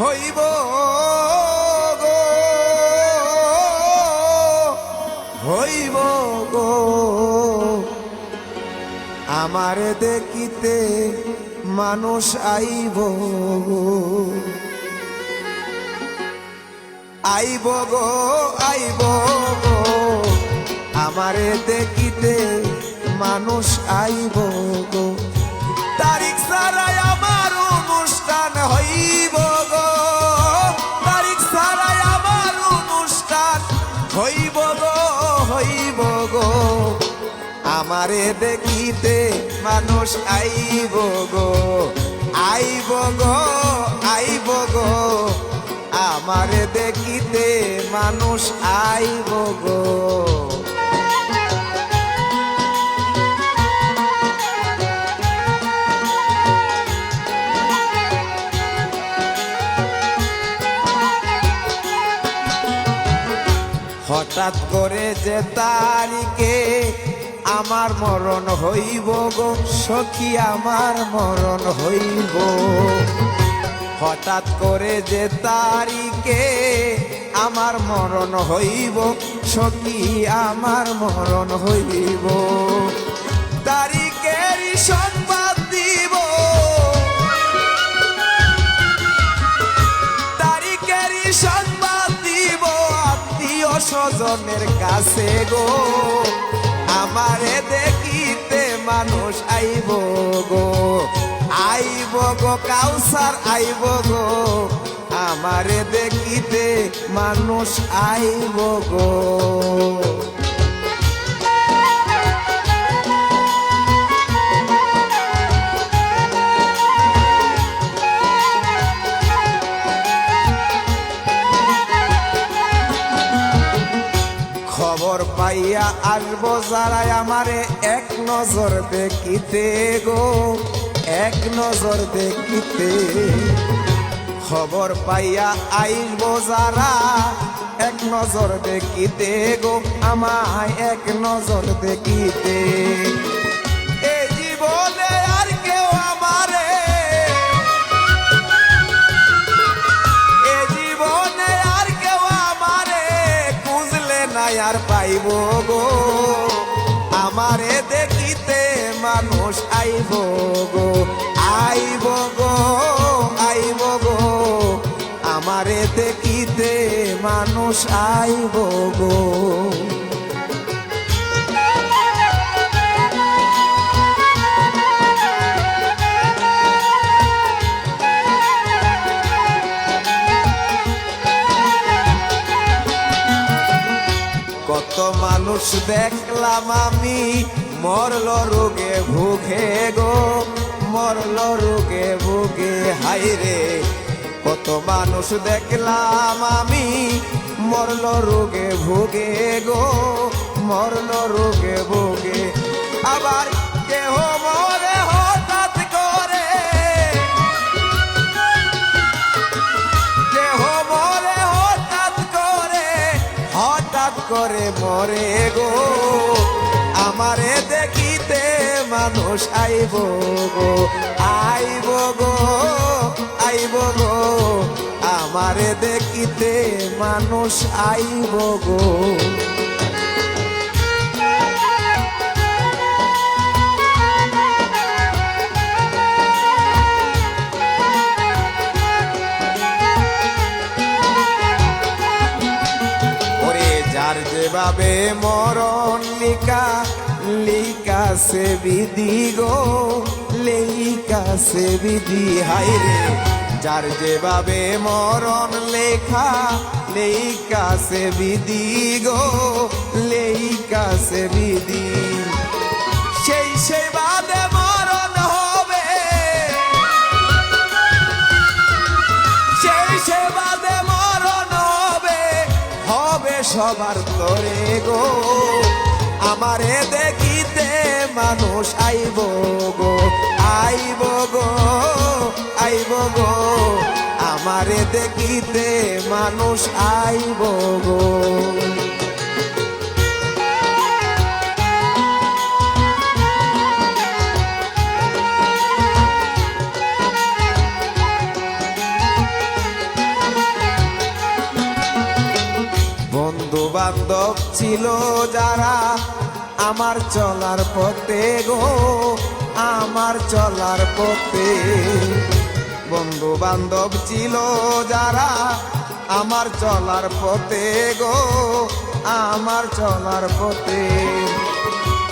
হইব গো, হইব গো, আমারে দেখিতে মানুষ আইব গো, আইব গো, আইব গো, আমারে দেখিতে মানুষ আইব গো। তারিখ ছাড়াই আমার অনুষ্ঠান হইব গো, তারিখ ছাড়াই আমার অনুষ্ঠান হইব গো, হইব গো, আমারে দেখিতে মানুষ আইব গো, আইব গো, আইব গো, আমারে দেখিতে মানুষ আইব গো। হঠাৎ করে যে তারিখে আমার মরণ হইব গো, সখী আমার মরণ হইব, হঠাৎ করে যে তারিখে আমার মরণ হইব, সখী আমার মরণ হইব, তারিখেরই সংবাদ দিব, তারিখেরই সংবাদ দিব আত্মীয় স্বজনের কাছে গো, আমারে দেখিতে মানুষ আইব গো, আইব গো, কাউসার আইব গো, আমারে দেখিতে মানুষ আইব গো। খবর পাইয়া আসবো যারাই আমারে এক নজর দেখিতে গো, এক নজর দেখিতে, খবর পাইয়া আইবো যারা এক নজর দেখিতে গো, আমায় এক নজর দেখিতে, এ জীবনে আর কেউ আমারে, এ জীবনে আর কেউ আমারে খুঁজলে নাই আর পাইব গো, আমারে দেখিতে মানুষ আইব গো, আইব গো, আইব গো, আমারে দেখিতে মানুষ আইব গো। কত মানুষ দেখলাম আমি মরল রোগে ভুগে গো, মরল রোগে ভুগে, হাইরে কত মানুষ দেখলাম আমি মরল রোগে ভুগে গো, মরল রোগে ভুগে, আবার কেহ মরে হঠাৎ করে, কেহ মরে হঠাৎ করে, হঠাৎ করে মরে গো, আমারে দেখিতে মানুষ আইব গো, আইব গো, আইব গো, আমারে দেখিতে মানুষ আইব গো। যার যেভাবে মরণ লিখা, লিখা সে বিধি গো, লেখা সে বিধি, হাইরে যার যেভাবে মরণ লেখা, লেখা সে বিধি গো, লেখা সে বিধি, সেই সেবাদে মরণ হবে, সেই সেবাদে মরণ হবে, হবে সবার তরে গো, আমারে দেখিতে মানুষ আইব গো, আইব গো, আইব গো, আমারে দেখিতে মানুষ আইব গো। বন্ধু বান্ধব ছিল যারা আমার চলার পথে গো, আমার চলার পথে। বন্ধু বান্ধব ছিল যারা আমার চলার পথে গো, আমার চলার পথে।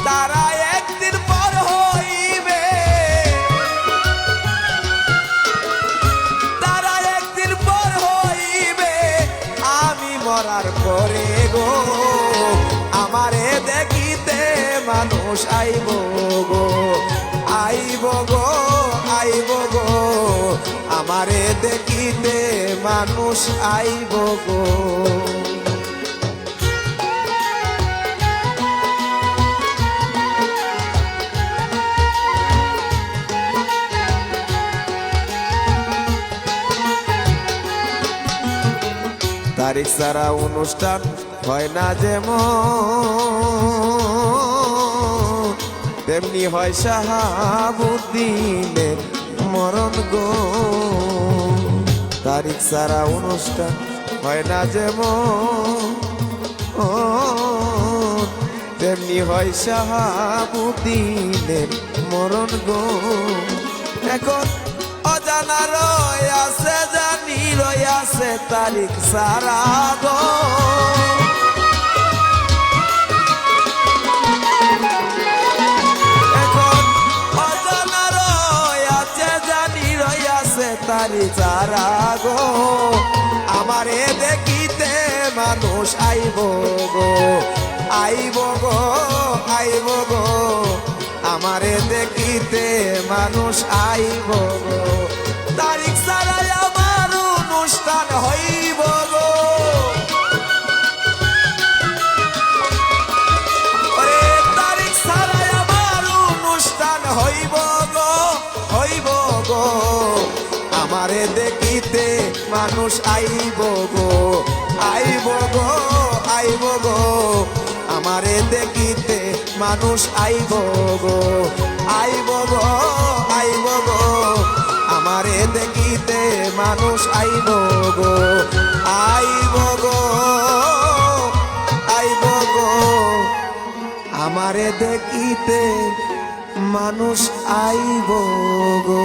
তারা একদিন পর হইবে, তারা একদিন পর হইবে আমি মরার পরে গো। আমারে দেখিতে মানুষ আইব গো, আইব গো, আইব গো। আমারে দেখিতে মানুষ আইব গো। তারিখ ছাড়া অনুষ্ঠান হয় না যেমন, তেমনি হয় শাহাবুদ্দিনের মরণ গো। তারিখ ছাড়া অনুষ্ঠান হয় না যেমন, তেমনি হয় শাহাবুদ্দিনের মরণ গো। এখন অজানা রয় আছে, জানি রয় আছে তারিখ ছাড়া গো। এখন অজানা রয় আছে, জানি রয় আছে তারিখ ছাড়া গো। আমারে দেখিতে মানুষ আইব গো, আইব গো, আইব গো। আমারে দেখিতে মানুষ আইব গো। তারিখ ছাড়াই আমার অনুষ্ঠান হইব গো। ওরে তারিখ ছাড়াই আমার অনুষ্ঠান হইব গো, হইব গো। আমারে দেখিতে মানুষ আইব গো, আইব গো, আইব গো। আমারে দেখিতে মানুষ আইব গো, আইব গো, আইব গো। আমারে দেখিতে মানুষ আইব গো, আইব গো, আইব গো। আমারে দেখিতে মানুষ আইব গো।